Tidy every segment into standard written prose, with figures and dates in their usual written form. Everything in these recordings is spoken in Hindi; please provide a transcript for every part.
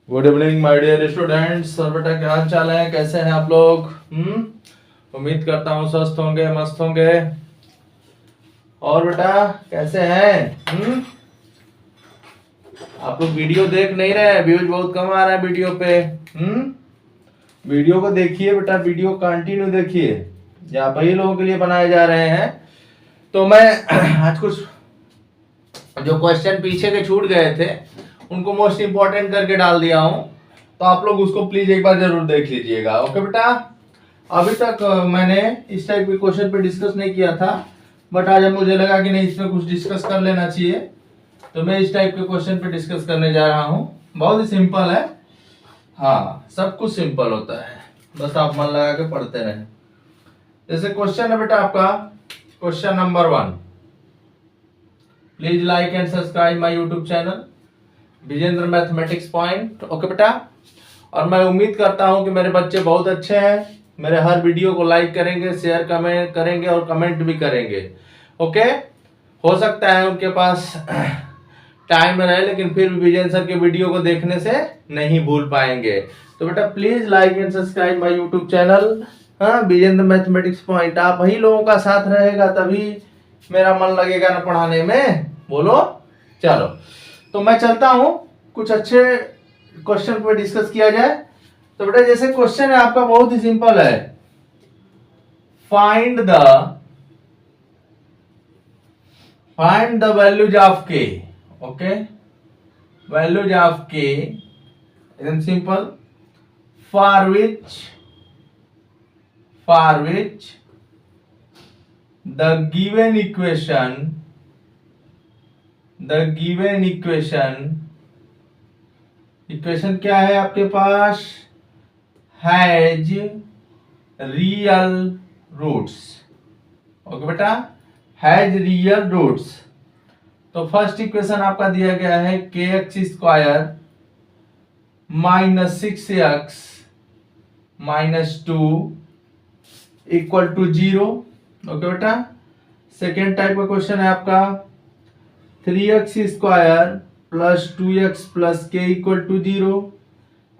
Good evening my dear students. और बेटा क्या हाल चाल है, कैसे हैं आप लोग? उम्मीद करता हूँ स्वस्थ होंगे, मस्त होंगे। और बेटा कैसे हैं? आप लोग वीडियो देख नहीं रहे, व्यूज बहुत कम आ रहा है वीडियो पे। वीडियो को देखिए बेटा, वीडियो कंटिन्यू देखिए, यहाँ वही लोगों के लिए बनाए जा रहे हैं। तो मैं आज कुछ जो क्वेश्चन पीछे के छूट गए थे उनको मोस्ट इंपॉर्टेंट करके डाल दिया हूं, तो आप लोग उसको प्लीज एक बार जरूर देख लीजिएगा। ओके बेटा, अभी तक मैंने इस टाइप के क्वेश्चन पे डिस्कस नहीं किया था, बट आज मुझे लगा कि नहीं, इसमें कुछ डिस्कस कर लेना चाहिए, तो मैं इस टाइप के क्वेश्चन पे डिस्कस करने जा रहा हूँ। बहुत ही सिंपल है, हाँ सब कुछ सिंपल होता है, बस आप मन लगा के पढ़ते रहें। जैसे क्वेश्चन है बेटा आपका, question number 1, please like and subscribe my YouTube channel Vijendra mathematics point. Okay बेटा, और मैं उम्मीद करता हूं कि मेरे बच्चे बहुत अच्छे हैं, मेरे हर वीडियो को लाइक करेंगे, शेयर कमेंट करेंगे और कमेंट भी करेंगे। ओके, हो सकता है उनके पास टाइम रहे, लेकिन फिर भी विजेंद्र सर के वीडियो को देखने से नहीं भूल पाएंगे। तो बेटा please like and subscribe my YouTube channel, हाँ विजेंद्र मैथमेटिक्स पॉइंट। आप वही लोगों का साथ रहेगा तभी मेरा मन लगेगा ना पढ़ाने में, बोलो। चलो तो मैं चलता हूं, कुछ अच्छे क्वेश्चन पे डिस्कस किया जाए। तो बेटा जैसे क्वेश्चन है आपका बहुत ही सिंपल है, find the values of K. Okay, values of K एकदम सिंपल, for which the given equation क्या है आपके पास, हैज रियल रूट्स। ओके बेटा, हैज रियल रूट्स। तो फर्स्ट इक्वेशन आपका दिया गया है K x square minus 6x minus 2 equal to 0। Okay बेटा, सेकेंड टाइप का क्वेश्चन है आपका 3x square plus 2x plus K equal to 0,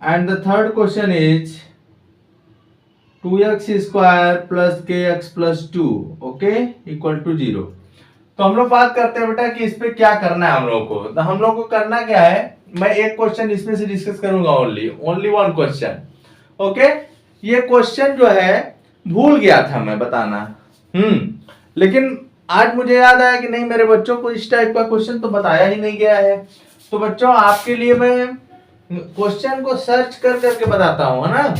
and the third question is 2x square plus K X plus 2 okay equal to 0। तो हम लोग बात करते हैं बेटा कि इस पे क्या करना है हम लोग को। तो हम लोग को करना क्या है, मैं एक क्वेश्चन इसमें से डिस्कस करूंगा, ओनली वन क्वेश्चन। ओके, ये क्वेश्चन जो है भूल गया था मैं बताना, लेकिन आज मुझे याद आया कि नहीं, मेरे बच्चों को इस टाइप का क्वेश्चन तो बताया ही नहीं गया है। तो बच्चों आपके लिए मैं क्वेश्चन को सर्च कर करके बताता हूं, है ना,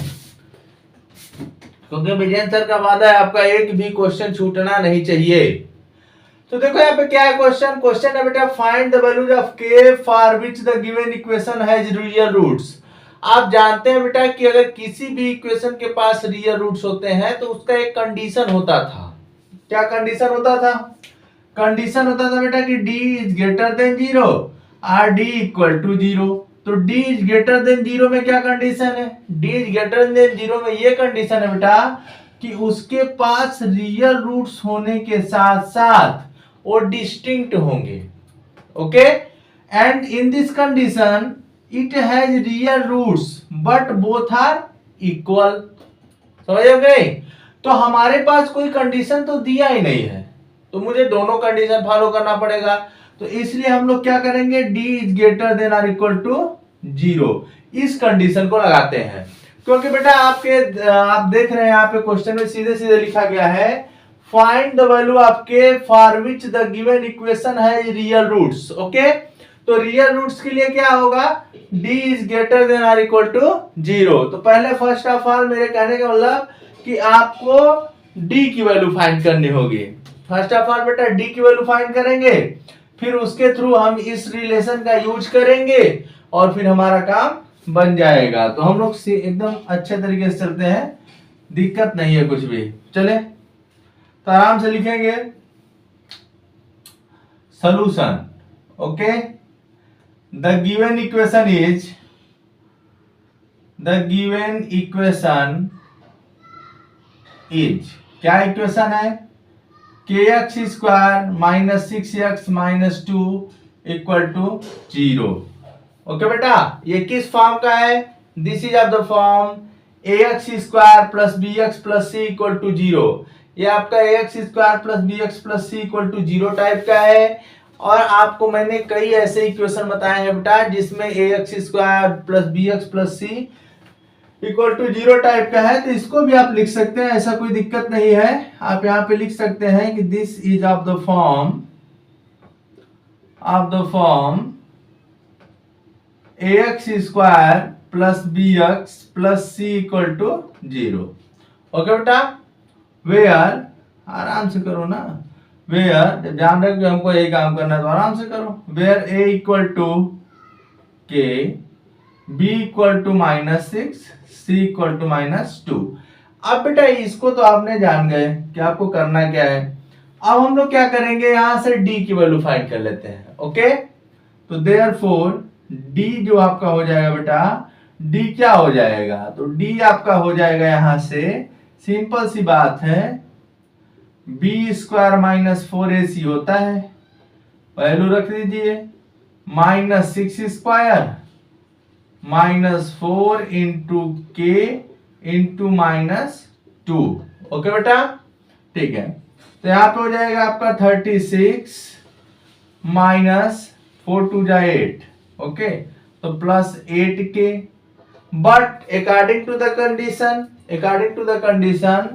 क्योंकि विजेंद्र सर का वादा है आपका एक भी क्वेश्चन छूटना नहीं चाहिए। तो देखो यहाँ पे क्या है क्वेश्चन है बेटा, find the values of K for which the given equation has real roots. आप जानते हैं बेटा कि अगर किसी भी इक्वेशन के पास रियल रूट्स होते हैं तो उसका एक कंडीशन होता था। क्या कंडीशन होता था? कंडीशन होता था बेटा कि d इज ग्रेटर देन 0 और d इक्वल टू 0। तो d इज ग्रेटर देन 0 में क्या कंडीशन है? d इज ग्रेटर देन 0 में ये कंडीशन है बेटा कि उसके पास रियल रूट्स होने के साथ साथ वो डिस्टिंक्ट होंगे। Okay, and in this condition it has real roots but both are equal. समझ गए? तो हमारे पास कोई कंडीशन तो दिया ही नहीं है, तो मुझे दोनों कंडीशन फॉलो करना पड़ेगा। तो इसलिए हम लोग क्या करेंगे, d इज ग्रेटर देन और इक्वल टू 0, इस कंडीशन को लगाते हैं। क्योंकि बेटा आप देख रहे हैं यहाँ पे क्वेश्चन में सीधे सीधे लिखा गया है find the value of K for which the given equation has real roots. Okay, तो रियल रूट्स के लिए क्या होगा, d इज ग्रेटर देन और इक्वल टू 0। तो पहले फर्स्ट ऑफ ऑल मेरे कहने का मतलब कि आपको d की वैल्यू फाइंड करनी होगी। फर्स्ट ऑफ ऑल बेटा d की वैल्यू फाइंड करेंगे, फिर उसके थ्रू हम इस रिलेशन का यूज करेंगे और फिर हमारा काम बन जाएगा। तो हम लोग एकदम अच्छे तरीके से चलते हैं, दिक्कत नहीं है कुछ भी। चले तो आराम से लिखेंगे solution. Okay, the given equation is क्या इक्वेशन है, K x square minus 6x minus 2 equal to 0। Okay बेटा, ये किस फॉर्म का है? This is of the form ax square plus bx plus c equal to 0। ये आपका ax square plus bx plus c equal to 0 type का है। और आपको मैंने कई ऐसे इक्वेशन बताए हैं बेटा जिसमें ax square plus bx plus c equal to 0 type का है, तो इसको भी आप लिख सकते हैं, ऐसा कोई दिक्कत नहीं है। आप यहाँ पे लिख सकते हैं कि this is of the form ax square plus bx plus c equal to 0। Okay बेटा, वेयर, आराम से करो ना, वेयर, जब जान रहे हो कि हमको यही काम करना है तो आराम से करो। Where a equal to k, b equal to -6, c equal to -2। अब बेटा इसको तो आपने जान गए कि आपको करना क्या है। अब हम लोग क्या करेंगे, यहां से d की वैल्यू फाइंड कर लेते हैं। ओके, तो देयरफॉर d जो आपका हो जाएगा बेटा, d क्या हो जाएगा, तो d आपका हो जाएगा यहां से, सिंपल सी बात है, b स्क्वायर -4ac होता है, वैल्यू रख दीजिए, -6 square -4 into k into -2। Okay बेटा, ठीक है, तो यहां पे हो जाएगा आपका 36 -4 2 जा 8। ओके, तो plus 8k, but according to the condition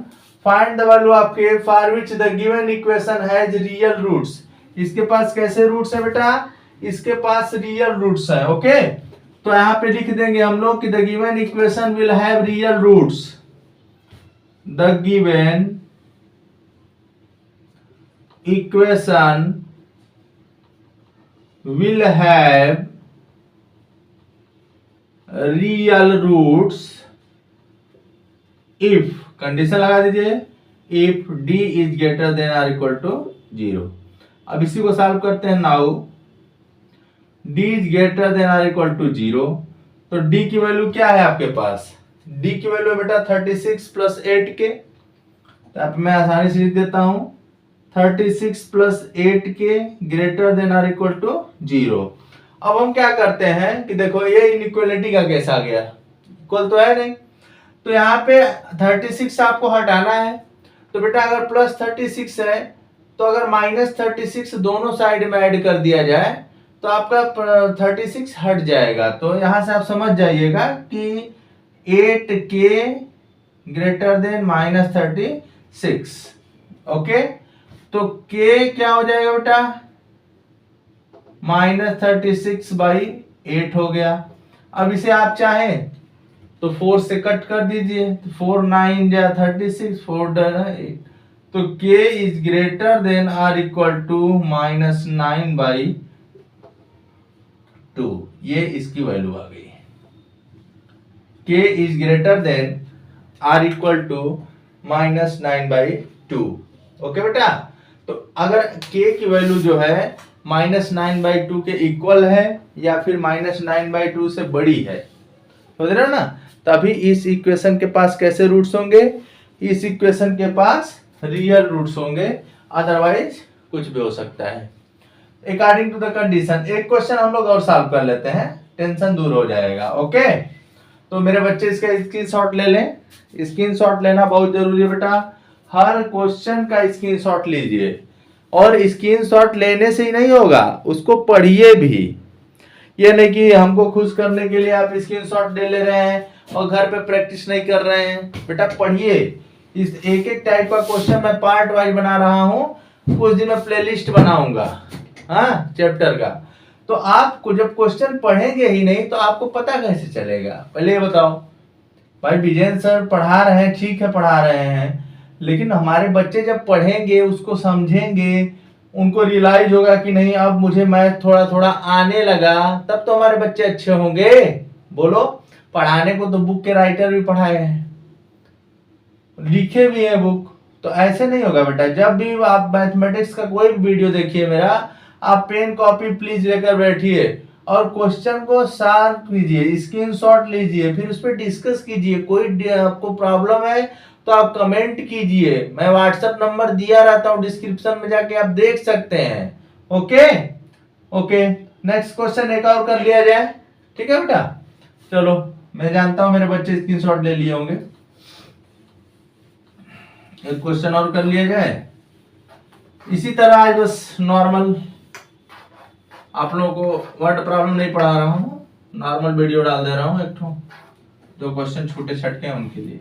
find the value of k for which the given equation has real roots. इसके पास कैसे रूट्स है बेटा, इसके पास रियल रूट्स है। ओके, तो यहां पे लिख देंगे हम लोग कि the given equation will have real roots, the given equation will have real roots if, condition लगा दीजिए, if d is greater than or equal to 0। अब इसी को सॉल्व करते हैं। Now d is greater than or equal to 0, तो d की वैल्यू क्या है आपके पास, d की वैल्यू है बेटा 36 प्लस 8k, तो मैं आसानी से लिख देता हूं 36 प्लस 8k ग्रेटर देन और इक्वल टू 0। अब हम क्या करते हैं कि देखो ये इनइक्वालिटी का केस आ गया, इक्वल तो है नहीं, तो यहाँ पे 36 आपको हटाना है, तो बेटा अगर प्लस 36 है तो अगर -36 दोनों साइड में ऐड कर दिया जाए तो आपका 36 हट जाएगा। तो यहां से आप समझ जाइएगा कि 8k ग्रेटर देन -36। ओके, तो k क्या हो जाएगा बेटा, -36/8 हो गया। अब इसे आप चाहें तो 4 से कट कर दीजिए, तो 4 9 जा 36, 4 8, तो k is greater than or equal to -9/2। ये इसकी वैल्यू आ गई, k is greater than or equal to -9/2। Okay बेटा, तो अगर k की वैल्यू जो है -9/2 के इक्वल है या फिर -9/2 से बड़ी है, समझ रहे हो ना, तभी इस इक्वेशन के पास कैसे रूट्स होंगे, इस इक्वेशन के पास रियल रूट्स होंगे, अदरवाइज कुछ भी हो सकता है। अकॉर्डिंग टू द कंडीशन, एक क्वेश्चन हम लोग और सॉल्व कर लेते हैं, टेंशन दूर हो जाएगा। ओके, तो मेरे बच्चे इसका स्क्रीनशॉट ले लें, स्क्रीनशॉट लेना बहुत जरूरी है बेटा, हर क्वेश्चन का स्क्रीनशॉट लीजिए, और स्क्रीनशॉट लेने से ही नहीं होगा, उसको पढ़िए भी। ये नहीं कि हमको खुश करने के लिए आप स्क्रीनशॉट ले रहे हैं और घर पे प्रैक्टिस नहीं कर रहे हैं। बेटा पढ़िए, इस एक एक टाइप का क्वेश्चन मैं पार्ट वाइज बना रहा हूँ, कुछ दिन में प्लेलिस्ट बनाऊंगा, हाँ, चैप्टर का। तो आपको जब क्वेश्चन पढ़ेंगे ही नहीं तो आपको पता कैसे चलेगा, पहले ये बताओ। भाई विजयन सर पढ़ा रहे हैं, ठीक है पढ़ा रहे हैं, लेकिन हमारे बच्चे जब पढ़ेंगे, उसको समझेंगे, उनको रियलाइज होगा कि नहीं अब मुझे मैथ थोड़ा थोड़ा आने लगा, तब तो हमारे बच्चे अच्छे होंगे। बोलो, पढ़ाने को तो बुक के राइटर भी पढ़ाए हैं, लिखे भी हैं बुक, तो ऐसे नहीं होगा बेटा। जब भी आप मैथमेटिक्स का कोई भी वीडियो देखिए मेरा, आप पेन कॉपी प्लीज लेकर बैठिए और क्वेश्चन को सॉल्व कीजिए, स्क्रीनशॉट लीजिए, फिर उस पर डिस्कस कीजिए। कोई आपको प्रॉब्लम है तो आप कमेंट कीजिए, मैं व्हाट्सएप नंबर दिया रहता हूं डिस्क्रिप्शन में, जाके आप देख सकते हैं। ओके ओके, नेक्स्ट क्वेश्चन एक और कर लिया जाए। ठीक है बेटा, चलो मैं जानता हूं मेरे बच्चे स्क्रीनशॉट ले लिए होंगे। एक क्वेश्चन और कर लिया जाए। इसी तरह आज बस नॉर्मल आप लोगों को वर्ड प्रॉब्लम नहीं पढ़ा रहा हूं, नॉर्मल वीडियो डाल दे रहा हूं एक ठो, जो क्वेश्चन छूटे छटके हैं उनके लिए।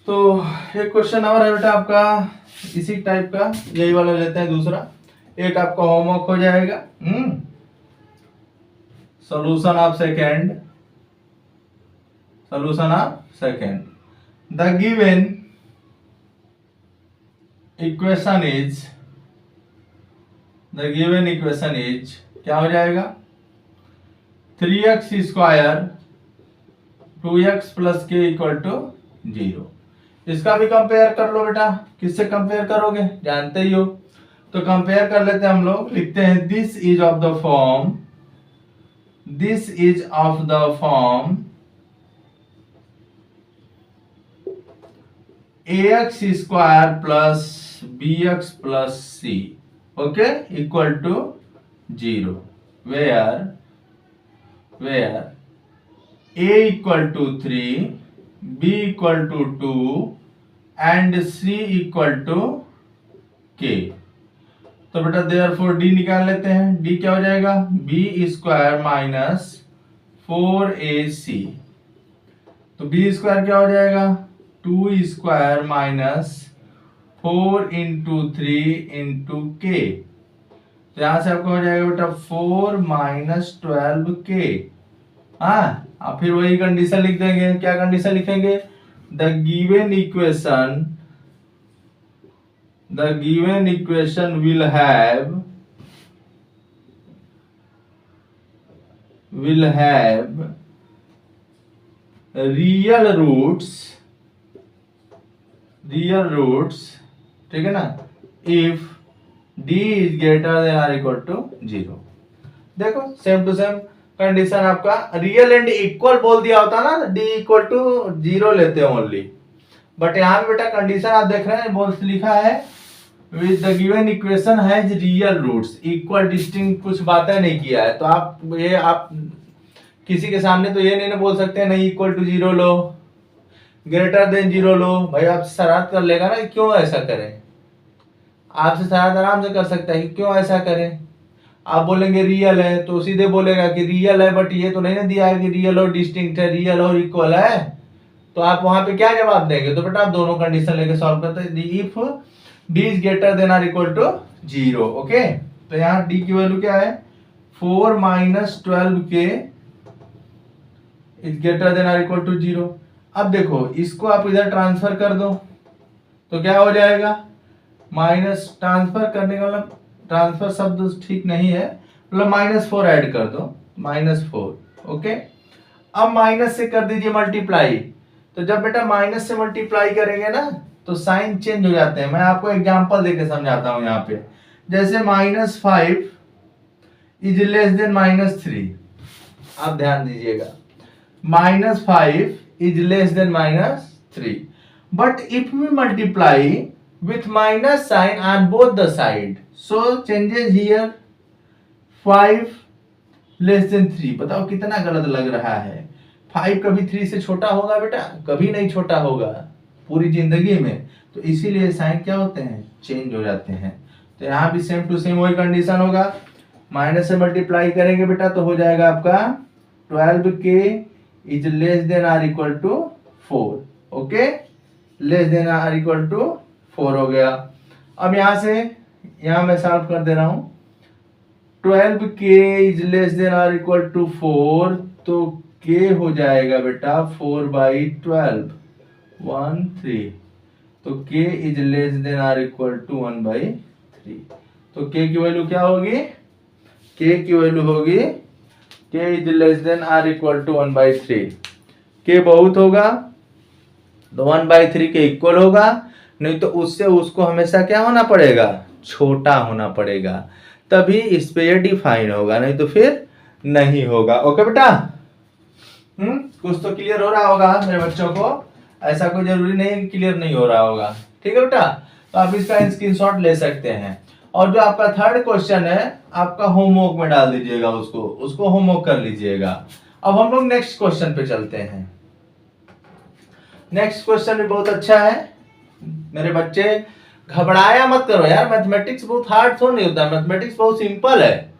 तो एक क्वेश्चन और है बेटा आपका इसी टाइप का, यही वाला लेते हैं दूसरा। एक आपका होमवर्क हो जाएगा, solution of second, solution of second. The given equation is, the given equation is क्या हो जाएगा, 3x square 2x plus K equal to 0। इसका भी कंपेयर कर लो बेटा। किससे कंपेयर करोगे, जानते ही हो। तो कंपेयर कर लेते हैं हम लोग, लिखते हैं this is of the form, this is of the form ax square plus bx plus c, okay, equal to 0, where a equal to 3, b equal to 2 and c equal to k। तो बेटा देयरफॉर d निकाल लेते हैं। d क्या हो जाएगा, b स्क्वायर माइनस 4ac। तो b स्क्वायर क्या हो जाएगा, 2 square minus 4 into 3 into k। तो यहां से आपको हो जाएगा बेटा 4 माइनस 12k। हाँ, आप फिर वही कंडीशन लिख देंगे। क्या कंडीशन लिखेंगे, the given equation will have real roots, ठीक है ना, if d is greater than or equal to 0। देखो सेम टू सेम कंडीशन आपका, रियल एंड इक्वल बोल दिया होता ना, d इक्वल टू 0 लेते हैं ओनली। बट यहाँ पे बेटा कंडीशन आप देख रहे हैं, बोल लिखा है with the given equation has real roots, equal distinct कुछ बातें नहीं किया है। तो आप किसी के सामने तो ये नहीं बोल सकते नहीं इक्वल टू 0 लो, ग्रेटर देन 0 लो। भाई आपसे शरारत कर लेगा ना, क्यों ऐसा करें, आपसे शरारत आराम से कर सकता है कि क्यों ऐसा करें। आप बोलेंगे रियल है तो सीधे बोलेगा कि रियल है, बट ये तो नहीं ना दिया है कि रियल और डिस्टिंक्ट है, रियल और इक्वल है। तो आप वहां पे क्या जवाब देंगे, तो बेटा आप दोनों कंडीशन लेके सॉल्व करते हैं। If d is greater than or equal to 0, okay. तो यहाँ d की वैल्यू क्या है, 4 minus 12k is greater than or equal to 0। अब देखो इसको आप इधर ट्रांसफर कर दो तो क्या हो जाएगा, माइनस ट्रांसफर करने का मतलब, ट्रांसफर शब्द ठीक नहीं है, मतलब -4 ऐड कर दो, -4, ओके। अब माइनस से कर दीजिए मल्टीप्लाई। तो जब बेटा माइनस से मल्टीप्लाई करेंगे ना तो साइन चेंज हो जाते हैं। मैं आपको एग्जांपल देके समझाता हूं। यहाँ पे जैसे -5 इज लेस देन -3, आप ध्यान दीजिएगा, -5 is less than -3, but if we multiply with minus sign on both the side, so changes here 5 less than 3। बताओ कितना गलत लग रहा है। 5 कभी 3 से छोटा होगा बेटा, कभी नहीं छोटा होगा पूरी जिंदगी में। तो इसीलिए साइन क्या होते हैं, चेंज हो जाते हैं। तो यहाँ भी सेम टू सेम वही कंडीशन होगा, माइनस से मल्टीप्लाई करेंगे बेटा तो हो जाएगा आपका 12k is less than or equal to 4, okay, less than or equal to 4 हो गया। अब यहां से यहां मैं सॉल्व कर दे रहा हूं, 12k is less than or equal to 4, तो k हो जाएगा बेटा 4/12, 1 3। तो k is less than or equal to 1/3। तो k की वैल्यू क्या होगी, k की वैल्यू होगी k is less than or equal to 1/3। k बहुत होगा तो 1/3 के इक्वल होगा, नहीं तो उससे उसको हमेशा क्या होना पड़ेगा, छोटा होना पड़ेगा, तभी इस पे ये डिफाइन होगा, नहीं तो फिर नहीं होगा। ओके बेटा, कुछ तो क्लियर हो रहा होगा मेरे बच्चों को, ऐसा कोई जरूरी नहीं है कि क्लियर नहीं हो रहा होगा। ठीक है बेटा, तो आप इसका स्क्रीनशॉट ले सकते हैं। और जो आपका थर्ड क्वेश्चन है आपका होमवर्क में डाल दीजिएगा, उसको होमवर्क कर लीजिएगा। अब हम लोग नेक्स्ट क्वेश्चन पे चलते हैं। नेक्स्ट क्वेश्चन भी बहुत अच्छा है मेरे बच्चे, घबराया मत करो यार, मैथमेटिक्स बहुत हार्ड तो नहीं होता, मैथमेटिक्स बहुत सिंपल है,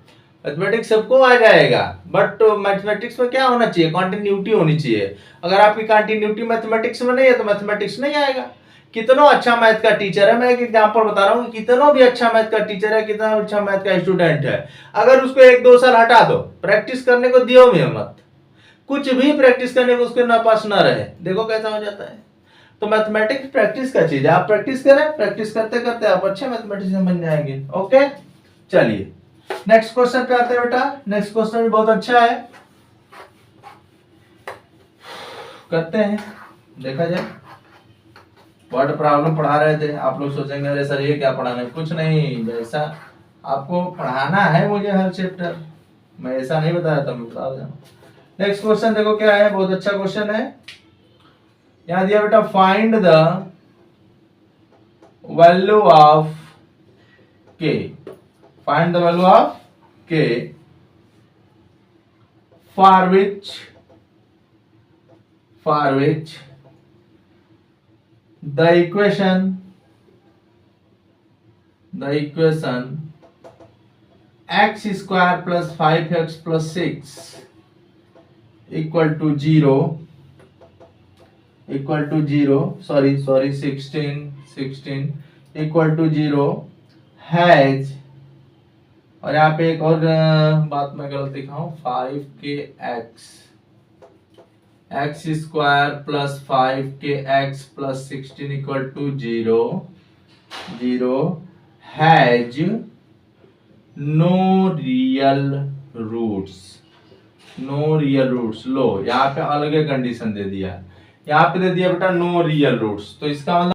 मैथमेटिक्स सबको आ जाएगा। बट मैथमेटिक्स में क्या होना चाहिए, कंटिन्यूटी होनी चाहिए। अगर आपकी कंटिन्यूटी मैथमेटिक्स में नहीं है तो मैथमेटिक्स नहीं आएगा। कितना अच्छा मैथ का टीचर है, मैं एक एग्जांपल बता रहा हूँ, कितना भी अच्छा मैथ का टीचर है, कितना अच्छा मैथ का स्टूडेंट है, अगर उसको 1-2 साल हटा दो, प्रैक्टिस करने को दियो भी मत, कुछ भी प्रैक्टिस करने को उसके ना पास ना रहे, देखो कैसा हो जाता है। तो मैथमेटिक्स प्रैक्टिस का चीज है, आप प्रैक्टिस करें, प्रैक्टिस करते करते आप अच्छे मैथमेटिशियन बन जाएंगे। ओके, चलिए नेक्स्ट क्वेश्चन पे आते हैं बेटा। नेक्स्ट क्वेश्चन भी बहुत अच्छा है, करते हैं, देखा जाए। वर्ड प्रॉब्लम पढ़ा रहे थे, आप लोग सोचेंगे अरे सर ये क्या पढ़ाना है, कुछ नहीं, जैसा आपको पढ़ाना है मुझे हर चैप्टर, मैं ऐसा नहीं बताया था, मैं बता रहा हूं। नेक्स्ट क्वेश्चन देखो क्या है, बहुत अच्छा क्वेश्चन है। यहां दिया बेटा, फाइंड द वैल्यू ऑफ के, find the value of K for which the equation x square plus 5x plus 6 equal to 0 sorry 16 equal to 0 has, और यहाँ पे एक और बात मैं गलत लिखा हूँ, 5kx स्क्वायर प्लस 5kx प्लस 16 equal to 0 has no real roots. लो यहाँ पे अलग कंडीशन दे दिया, यहाँ पे दे दिया बेटा नो रियल रूट्स, तो इसका मतलब